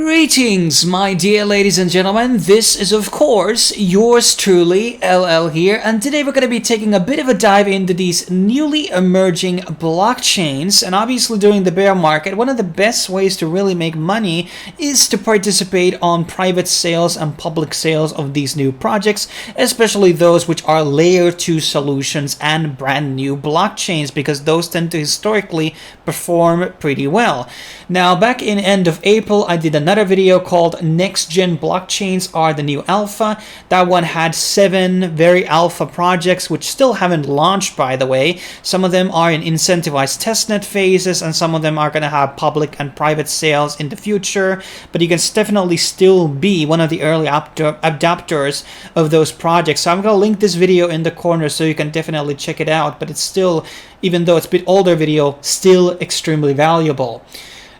Greetings, my dear ladies and gentlemen. This is, of course, yours truly, LL here, and today we're going to be taking a bit of a dive into these newly emerging blockchains. And obviously, during the bear market, one of the best ways to really make money is to participate on private sales and public sales of these new projects, especially those which are layer 2 solutions and brand new blockchains, because those tend to historically perform pretty well. Now, back in end of April, I did another video called Next Gen Blockchains Are the New Alpha. That one had 7 very alpha projects which still haven't launched, by the way. Some of them are in incentivized testnet phases, and some of them are going to have public and private sales in the future. But you can definitely still be one of the early adopters of those projects. So I'm going to link this video in the corner so you can definitely check it out. But it's still, even though it's a bit older video, still extremely valuable.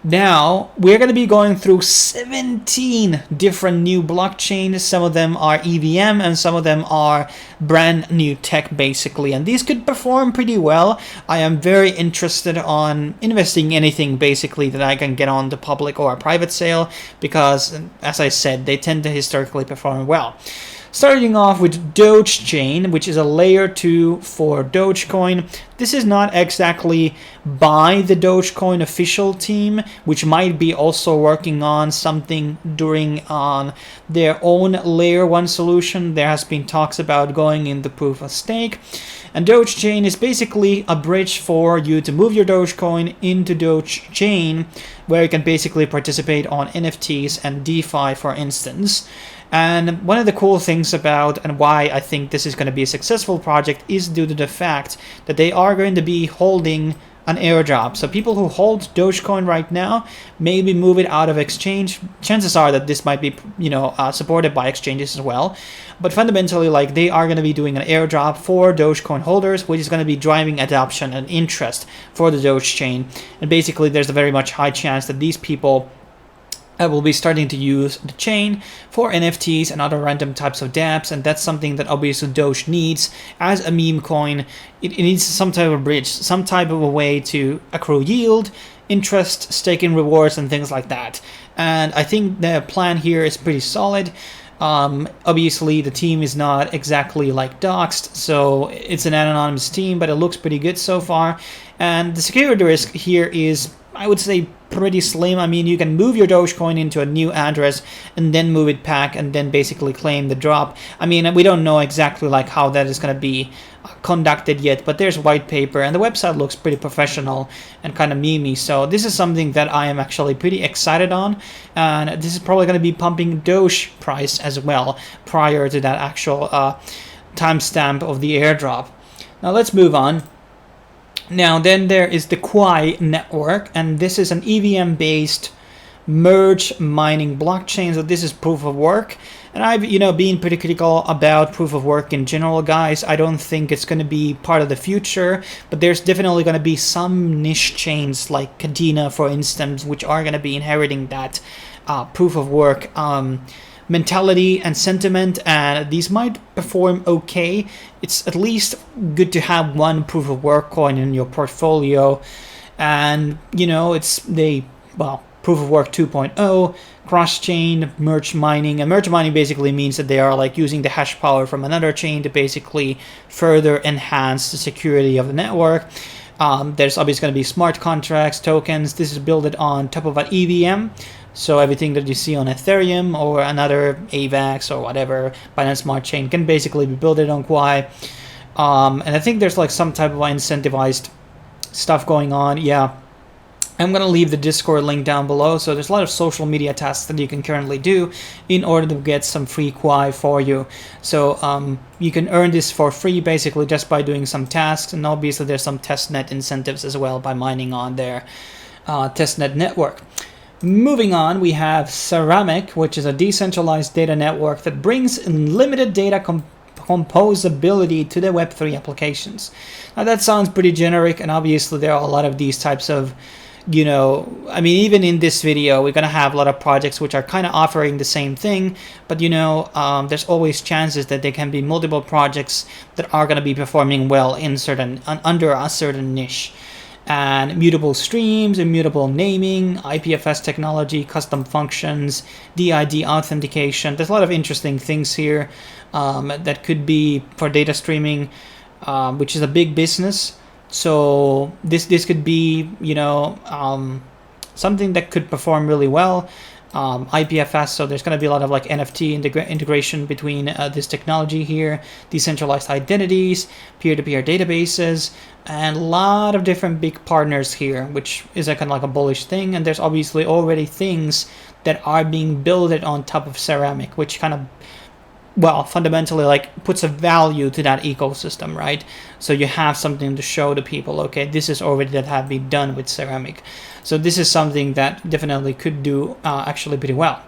Now, we're going to be going through 17 different new blockchains. Some of them are EVM and some of them are brand new tech, basically. And these could perform pretty well. I am very interested on investing anything, basically, that I can get on the public or a private sale because, as I said, they tend to historically perform well. Starting off with Dogechain, which is a layer 2 for Dogecoin. This is not exactly by the Dogecoin official team, which might be also working on something during their own layer 1 solution. There has been talks about going in the proof of stake. And Dogechain is basically a bridge for you to move your Dogecoin into Dogechain, where you can basically participate on NFTs and DeFi, for instance. And one of the cool things about and why I think this is going to be a successful project is due to the fact that they are going to be holding an airdrop. So people who hold Dogecoin right now, maybe move it out of exchange. Chances are that this might be, supported by exchanges as well. But fundamentally, they are going to be doing an airdrop for Dogecoin holders, which is going to be driving adoption and interest for the Dogechain. And basically, there's a very much high chance that these people will be starting to use the chain for NFTs and other random types of dApps, and that's something that obviously Doge needs as a meme coin. It needs some type of bridge, some type of a way to accrue yield, interest, staking rewards, and things like that. And I think the plan here is pretty solid. Obviously, the team is not exactly doxed, so it's an anonymous team, but it looks pretty good so far. And the security risk here is, I would say, pretty slim. I mean, you can move your Dogecoin into a new address and then move it back and then basically claim the drop. I mean, we don't know exactly how that is going to be conducted yet, but there's white paper and the website looks pretty professional and kind of memey. So this is something that I am actually pretty excited on, and this is probably going to be pumping Doge price as well prior to that actual timestamp of the airdrop. Now let's move on. Now then there is the Qualy Network, and this is an EVM based merge mining blockchain. So this is proof of work, and I've been pretty critical about proof of work in general, guys. I don't think it's going to be part of the future, but there's definitely going to be some niche chains like Cadena, for instance, which are going to be inheriting that proof of work mentality and sentiment, and these might perform okay. It's at least good to have one proof of work coin in your portfolio, and it's proof of work 2.0, cross-chain merge mining. And merge mining basically means that they are using the hash power from another chain to basically further enhance the security of the network. There's obviously going to be smart contracts, tokens. This is built on top of an EVM. So everything that you see on Ethereum or another AVAX or whatever Binance Smart Chain can basically be built on Qualy. And I think there's some type of incentivized stuff going on. Yeah, I'm going to leave the Discord link down below. So there's a lot of social media tasks that you can currently do in order to get some free Qualy for you. So you can earn this for free basically just by doing some tasks. And obviously there's some testnet incentives as well by mining on their testnet network. Moving on, we have Ceramic, which is a decentralized data network that brings unlimited data composability to the Web3 applications. Now that sounds pretty generic, and obviously there are a lot of these types of, even in this video, we're going to have a lot of projects which are kind of offering the same thing, but there's always chances that there can be multiple projects that are going to be performing well in under a certain niche. and mutable streams, immutable naming, IPFS technology, custom functions, DID authentication. There's a lot of interesting things here that could be for data streaming, which is a big business. So this could be, you know, something that could perform really well. IPFS, so there's going to be a lot of like NFT integration between this technology here, decentralized identities, peer-to-peer databases, and a lot of different big partners here, which is a kind of like a bullish thing. And there's obviously already things that are being built on top of Ceramic, which kind of, well, fundamentally like puts a value to that ecosystem, right? So you have something to show to people, okay, this is already that have been done with Ceramic. So this is something that definitely could do actually pretty well.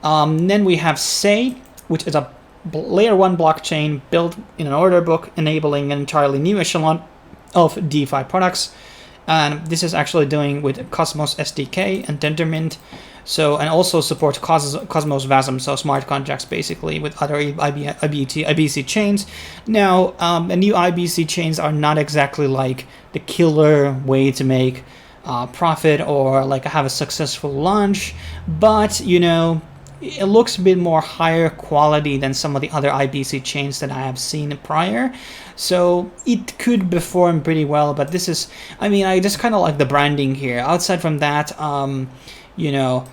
Then we have Say, which is a layer 1 blockchain built in an order book, enabling an entirely new echelon of DeFi products. And this is actually doing with Cosmos SDK and Tendermint. So, and also supports Cosmos Wasm, so smart contracts basically with other IBC chains. Now, the new IBC chains are not exactly like the killer way to make profit or like have a successful launch, but you know, it looks a bit more higher quality than some of the other IBC chains that I have seen prior. So it could perform pretty well, but this is, I mean, I just kind of like the branding here. Outside from that, you know,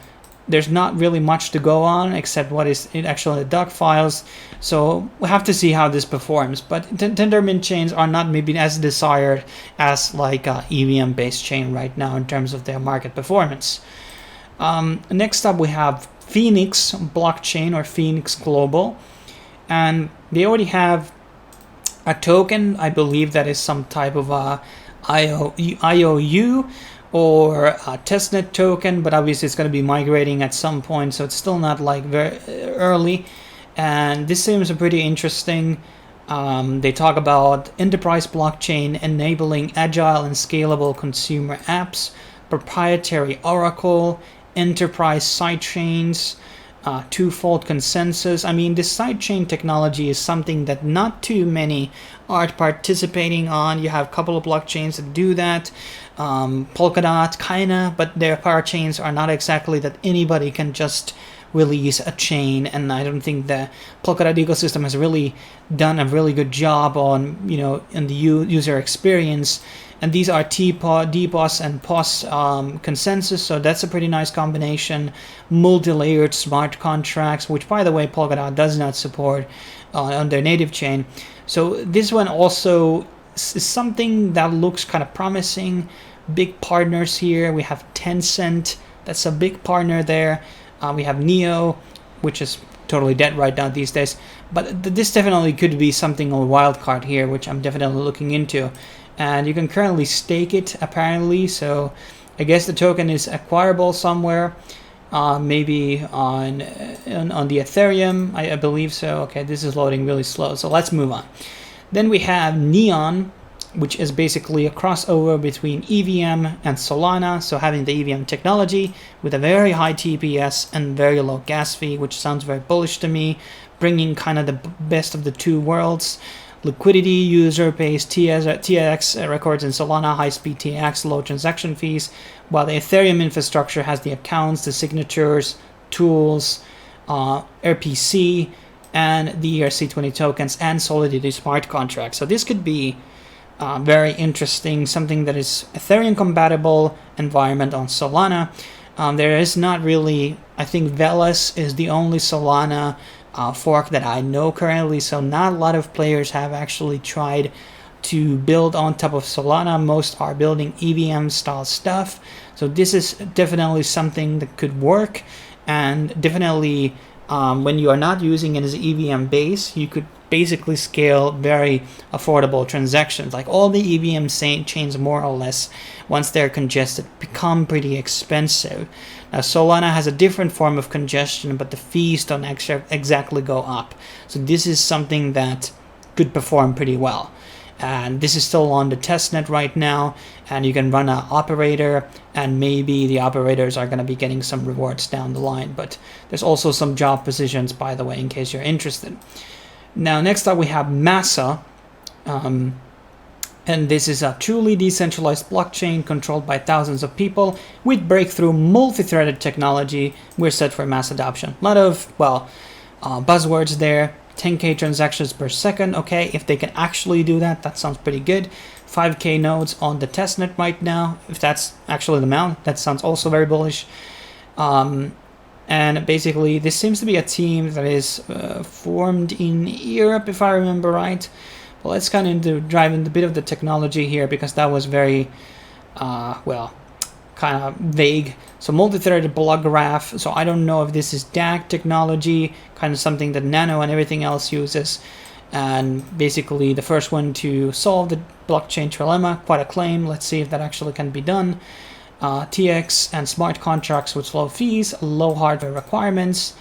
there's not really much to go on except what is actually the doc files. So we'll have to see how this performs. But Tendermint chains are not maybe as desired as like a EVM based chain right now in terms of their market performance. Next up we have Phoenix blockchain or Phoenix Global, and they already have a token. I believe that is some type of a IOU or a testnet token, but obviously it's going to be migrating at some point, so it's still not like very early. And this seems pretty interesting. They talk about enterprise blockchain enabling agile and scalable consumer apps, proprietary oracle, enterprise sidechains, twofold consensus. I mean, this sidechain technology is something that not too many are participating on. You have a couple of blockchains that do that. Polkadot, kinda, but their parachains are not exactly that anybody can just release a chain, and I don't think the Polkadot ecosystem has really done a really good job on, you know, in the user experience. And these are DPoS and POS consensus, so that's a pretty nice combination. Multi-layered smart contracts, which by the way Polkadot does not support on their native chain. So this one also is something that looks kind of promising. Big partners here. We have Tencent, that's a big partner there. We have Neo, which is totally dead right now these days. But this definitely could be something on a wild card here, which I'm definitely looking into. And you can currently stake it apparently, so I guess the token is acquirable somewhere, maybe on the Ethereum, I believe so. Okay, this is loading really slow, so let's move on. Then we have Neon, which is basically a crossover between EVM and Solana, so having the EVM technology with a very high TPS and very low gas fee, which sounds very bullish to me, bringing kind of the best of the two worlds. Liquidity, user pays TX records in Solana, high-speed TX, low transaction fees, while the Ethereum infrastructure has the accounts, the signatures, tools, RPC, and the ERC20 tokens, and Solidity smart contracts. So this could be very interesting, something that is Ethereum compatible environment on Solana. There is not really, I think Velas is the only Solana fork that I know currently, so not a lot of players have actually tried to build on top of Solana. Most are building EVM style stuff, so this is definitely something that could work. And definitely when you are not using it as EVM base, you could basically scale very affordable transactions. Like all the EVM chains more or less, once they're congested, become pretty expensive. Now Solana has a different form of congestion, but the fees don't exactly go up. So this is something that could perform pretty well. And this is still on the testnet right now, and you can run an operator, and maybe the operators are going to be getting some rewards down the line. But there's also some job positions, by the way, in case you're interested. Now, next up we have Massa, and And this is a truly decentralized blockchain controlled by thousands of people with breakthrough multi-threaded technology. We're set for mass adoption. A lot of, well, buzzwords there. 10k transactions per second. Okay, if they can actually do that, that sounds pretty good. 5k nodes on the testnet right now. If that's actually the amount, that sounds also very bullish. And basically, this seems to be a team that is formed in Europe, if I remember right. Well, let's kind of dive into a bit of the technology here, because that was very, well, kind of vague. So multi-threaded block graph. So I don't know if this is DAG technology, kind of something that Nano and everything else uses. And basically the first one to solve the blockchain trilemma, quite a claim. Let's see if that actually can be done. TX and smart contracts with low fees, low hardware requirements,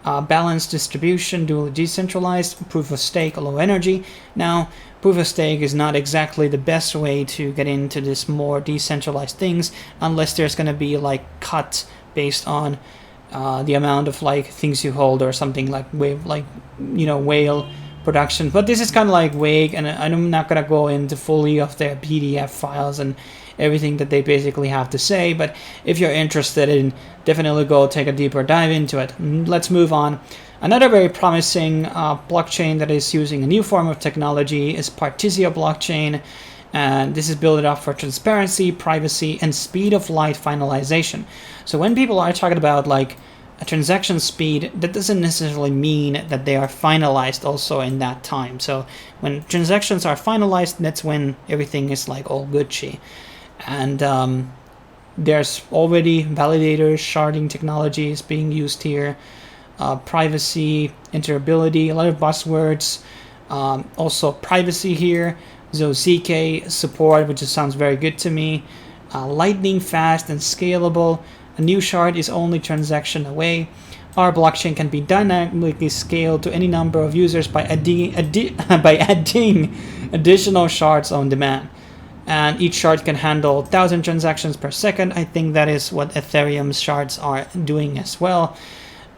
balanced distribution, duly decentralized, proof of stake, low energy. Now, proof of stake is not exactly the best way to get into this more decentralized things, unless there's going to be like cut based on the amount of like things you hold or something like whale production. But this is kind of like vague, and I'm not going to go into fully of their PDF files and everything that they basically have to say, but if you're interested in, definitely go take a deeper dive into it. Let's move on. Another very promising blockchain that is using a new form of technology is partisan blockchain, and this is built up for transparency, privacy, and speed of light finalization. So when people are talking about like a transaction speed, that doesn't necessarily mean that they are finalized also in that time. So when transactions are finalized, that's when everything is like all Gucci. And there's already validators, sharding technologies being used here, privacy, interoperability, a lot of buzzwords. Also privacy here, so zk support, which just sounds very good to me. Lightning fast and scalable. A new shard is only transaction away. Our blockchain can be dynamically scaled to any number of users by adding additional shards on demand. And each shard can handle 1,000 transactions per second. I think that is what Ethereum's shards are doing as well.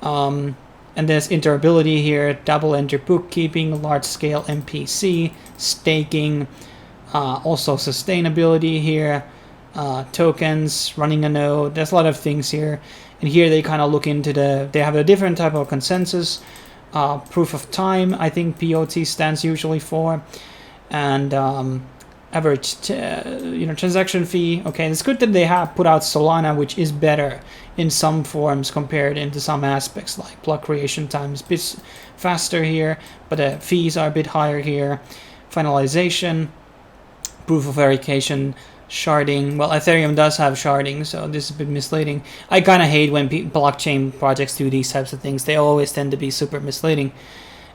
And there's interoperability here, double-entry bookkeeping, large-scale MPC, staking, also sustainability here, tokens, running a node. There's a lot of things here. And here they kind of look into they have a different type of consensus. Proof of time, I think POT stands usually for. And average transaction fee. Okay, it's good that they have put out Solana, which is better in some forms compared into some aspects, like block creation time is a bit faster here, but the fees are a bit higher here. Finalization, proof of verification, sharding. Well, Ethereum does have sharding, so this is a bit misleading. I kind of hate when blockchain projects do these types of things. They always tend to be super misleading.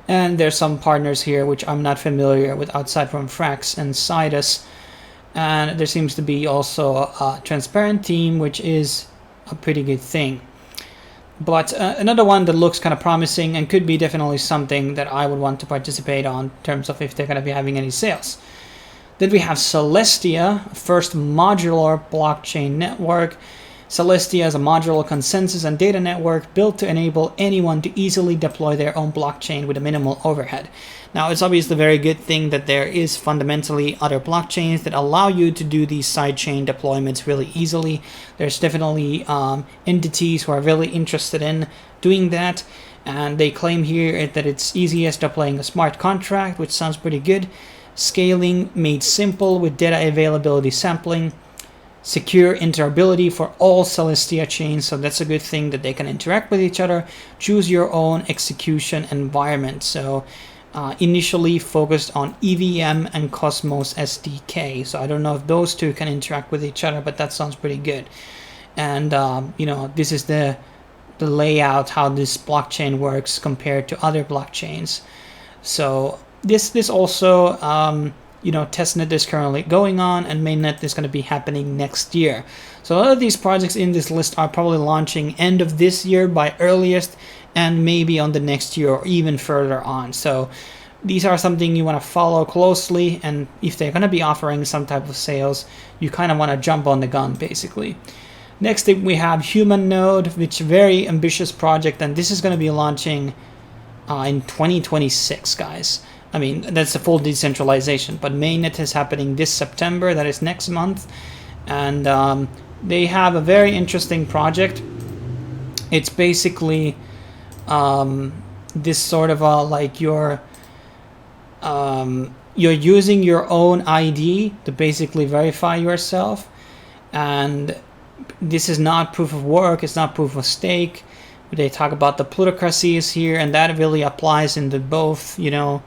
And there's some partners here which I'm not familiar with outside from Frax and Sidus. And there seems to be also a transparent team, which is a pretty good thing. But another one that looks kind of promising and could be definitely something that I would want to participate on in terms of if they're going to be having any sales. Then we have Celestia, first modular blockchain network. Celestia is a modular consensus and data network built to enable anyone to easily deploy their own blockchain with a minimal overhead. Now, it's obviously a very good thing that there is fundamentally other blockchains that allow you to do these sidechain deployments really easily. There's definitely entities who are really interested in doing that, and they claim here that it's easiest deploying a smart contract, which sounds pretty good. Scaling made simple with data availability sampling. Secure interoperability for all Celestia chains, so that's a good thing that they can interact with each other. Choose your own execution environment. So initially focused on EVM and Cosmos SDK. So I don't know if those two can interact with each other, but that sounds pretty good. And this is the layout, how this blockchain works compared to other blockchains. So this also testnet is currently going on, and mainnet is going to be happening next year. So a lot of these projects in this list are probably launching end of this year by earliest, and maybe on the next year or even further on. So these are something you want to follow closely, and if they're going to be offering some type of sales, you kind of want to jump on the gun basically. Next thing we have HumanNode, which is a very ambitious project, and this is going to be launching in 2026, guys. I mean, that's the full decentralization. But mainnet is happening this September, that is next month. And they have a very interesting project. It's basically this sort of like you're using your own ID to basically verify yourself. And this is not proof of work, it's not proof of stake. They talk about the plutocracies here, and that really applies into both, you know.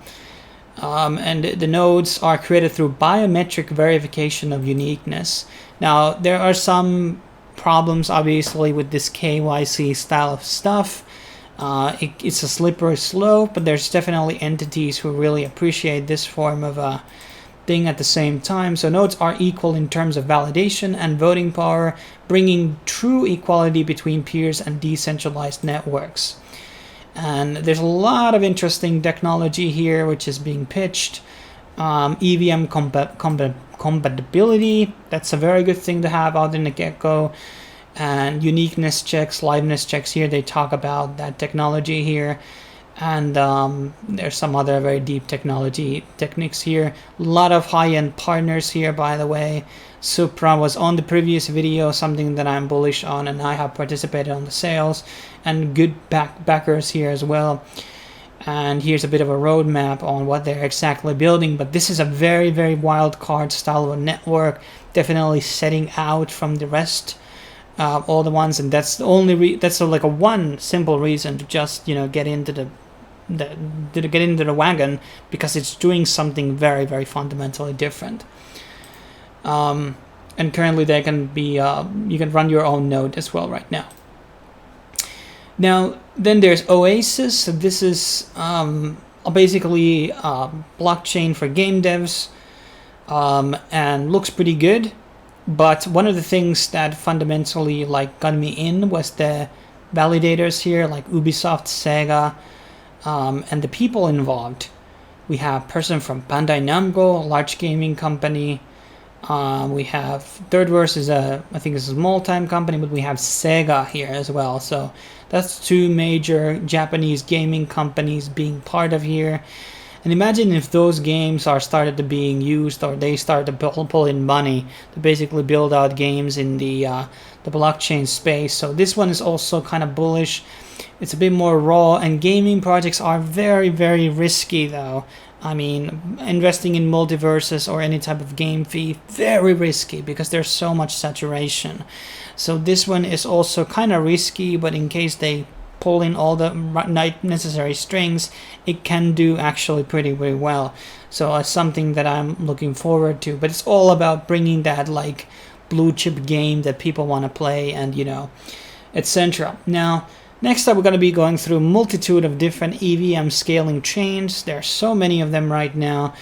And the nodes are created through biometric verification of uniqueness. Now, there are some problems, obviously, with this KYC style of stuff. It's a slippery slope, but there's definitely entities who really appreciate this form of a thing at the same time. So nodes are equal in terms of validation and voting power, bringing true equality between peers and decentralized networks. And there's a lot of interesting technology here which is being pitched. EVM compatibility, that's a very good thing to have out in the get-go. And uniqueness checks, liveness checks here, they talk about that technology here. And there's some other very deep technology techniques here. A lot of high-end partners here, by the way. Supra was on the previous video, something that I'm bullish on, and I have participated on the sales. And good backers here as well. And here's a bit of a roadmap on what they're exactly building. But this is a very, very wild card style of a network. Definitely setting out from the rest. All the ones, and that's the only that's like a one simple reason to just, you know, get into the wagon, because it's doing something very, very fundamentally different. And currently they can be you can run your own node as well right now. Now then there's Oasis. So this is basically a blockchain for game devs, and looks pretty good. But one of the things that fundamentally like got me in was the validators here, like Ubisoft, Sega, and the people involved. We have person from Bandai Namco, a large gaming company. We have Thirdverse is I think it's a small-time company, but we have Sega here as well. So that's two major Japanese gaming companies being part of here. And imagine if those games are started to being used, or they start to pull in money to basically build out games in the blockchain space. So this one is also kind of bullish. It's a bit more raw, and gaming projects are very, very risky though. I mean, investing in multiverses or any type of game fee, very risky because there's so much saturation. So this one is also kind of risky, but in case they pull in all the necessary strings, it can do actually pretty well. So it's something that I'm looking forward to, but it's all about bringing that like blue chip game that people want to play, and you know, etc. Now next up, we're going to be going through a multitude of different EVM scaling chains. There are so many of them right now,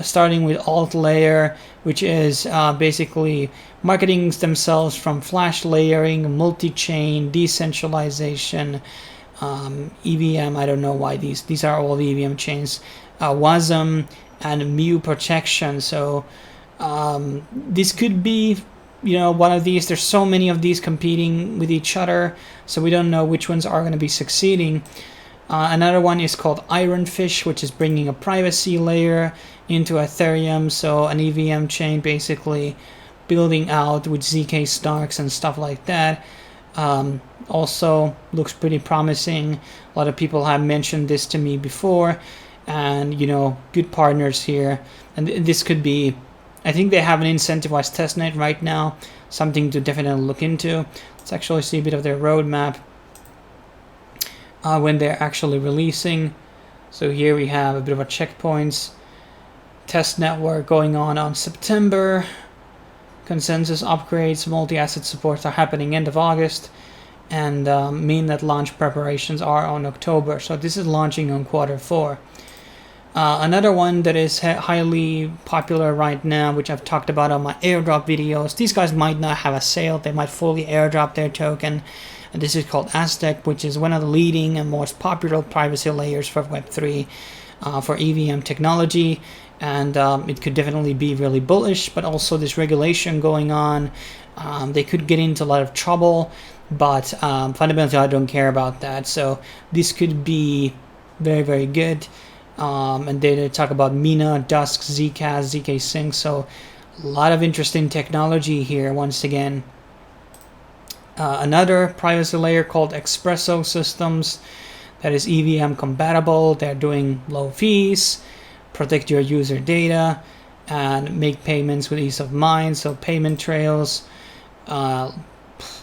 starting with AltLayer, which is basically marketing themselves from flash layering, multi-chain, decentralization, EVM. I don't know why these are all EVM chains, WASM, and mu protection. So this could be, you know, one of these. There's so many of these competing with each other, so we don't know which ones are going to be succeeding. Another one is called Ironfish, which is bringing a privacy layer into Ethereum, so an EVM chain basically building out with ZK stars and stuff like that. Also looks pretty promising. A lot of people have mentioned this to me before, and you know, good partners here. And this could be, I think they have an incentivized testnet right now, something to definitely look into. Let's actually see a bit of their roadmap when they're actually releasing. So here we have a bit of a checkpoints test network going on September. Consensus upgrades, multi-asset supports are happening end of August, and mainnet launch preparations are on October. So this is launching on Q4. Another one that is highly popular right now, which I've talked about on my airdrop videos. These guys might not have a sale, they might fully airdrop their token. And this is called Aztec, which is one of the leading and most popular privacy layers for Web3 for EVM technology. And it could definitely be really bullish, but also this regulation going on. They could get into a lot of trouble, but fundamentally I don't care about that. So this could be very, very good. And they talk about Mina, Dusk, Zcash, ZK Sync. So a lot of interesting technology here once again. Another privacy layer called Espresso Systems that is EVM compatible. They're doing low fees, protect your user data, and make payments with ease of mind. So payment trails, a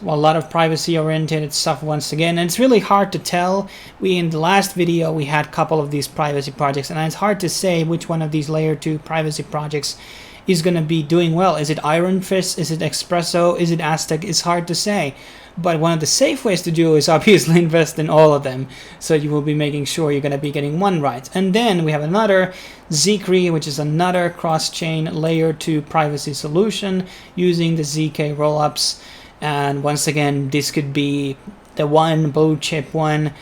lot of privacy oriented stuff once again. And it's really hard to tell. In the last video we had a couple of these privacy projects, and it's hard to say which one of these layer 2 privacy projects is going to be doing well. Is it Ironfish? Is it Espresso? Is it Aztec? It's hard to say. But one of the safe ways to do is obviously invest in all of them. So you will be making sure you're going to be getting one right. And then we have another Zikri, which is another cross-chain layer 2 privacy solution using the ZK rollups. And once again, this could be the one blue chip one.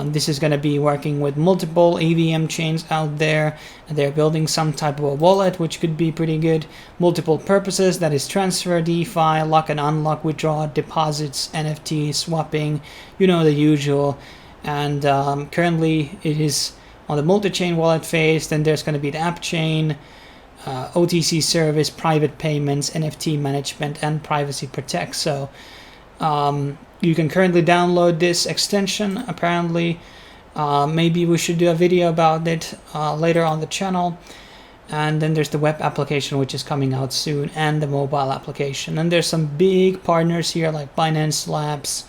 This is going to be working with multiple EVM chains out there. They're building some type of a wallet, which could be pretty good. Multiple purposes, that is transfer, DeFi, lock and unlock, withdraw, deposits, NFT, swapping, you know, the usual. And currently it is on the multi-chain wallet phase. Then there's going to be the app chain, OTC service, private payments, NFT management, and privacy protect. So you can currently download this extension, apparently. Maybe we should do a video about it later on the channel. And then there's the web application, which is coming out soon, and the mobile application. And there's some big partners here like Binance Labs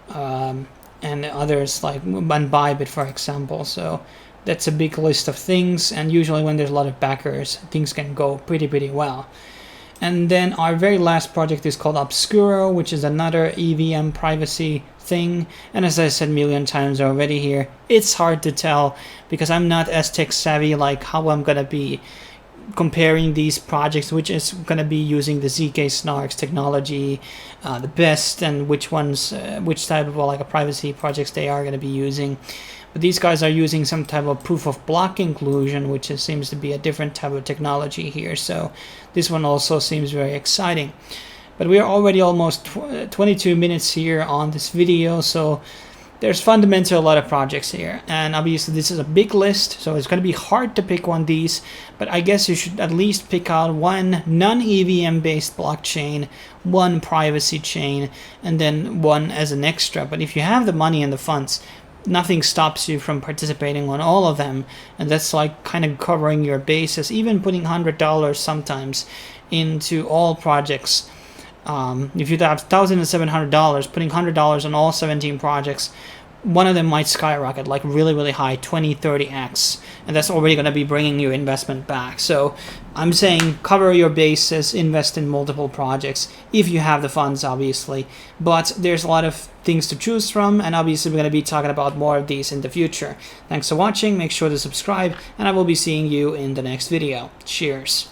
and others like Bybit, for example. So that's a big list of things. And usually when there's a lot of backers, things can go pretty well. And then our very last project is called Obscuro, which is another EVM privacy thing. And as I said a million times already here, it's hard to tell because I'm not as tech savvy like how I'm going to be comparing these projects, which is going to be using the ZK Snarks technology the best, and which ones, which type of like a privacy projects they are going to be using. But these guys are using some type of proof of block inclusion, which seems to be a different type of technology here. So this one also seems very exciting. But we are already almost 22 minutes here on this video. So there's fundamentally a lot of projects here. And obviously this is a big list, so it's going to be hard to pick one of these. But I guess you should at least pick out one non-EVM based blockchain, one privacy chain, and then one as an extra. But if you have the money and the funds, nothing stops you from participating on all of them, and that's like kind of covering your bases. Even putting $100 sometimes into all projects. If you have $1,700, putting $100 on all 17 projects, one of them might skyrocket like really high, 20-30x, and that's already going to be bringing your investment back. So I'm saying cover your bases, invest in multiple projects if you have the funds, obviously. But there's a lot of things to choose from, and obviously we're going to be talking about more of these in the future. Thanks for watching, make sure to subscribe, and I will be seeing you in the next video. Cheers.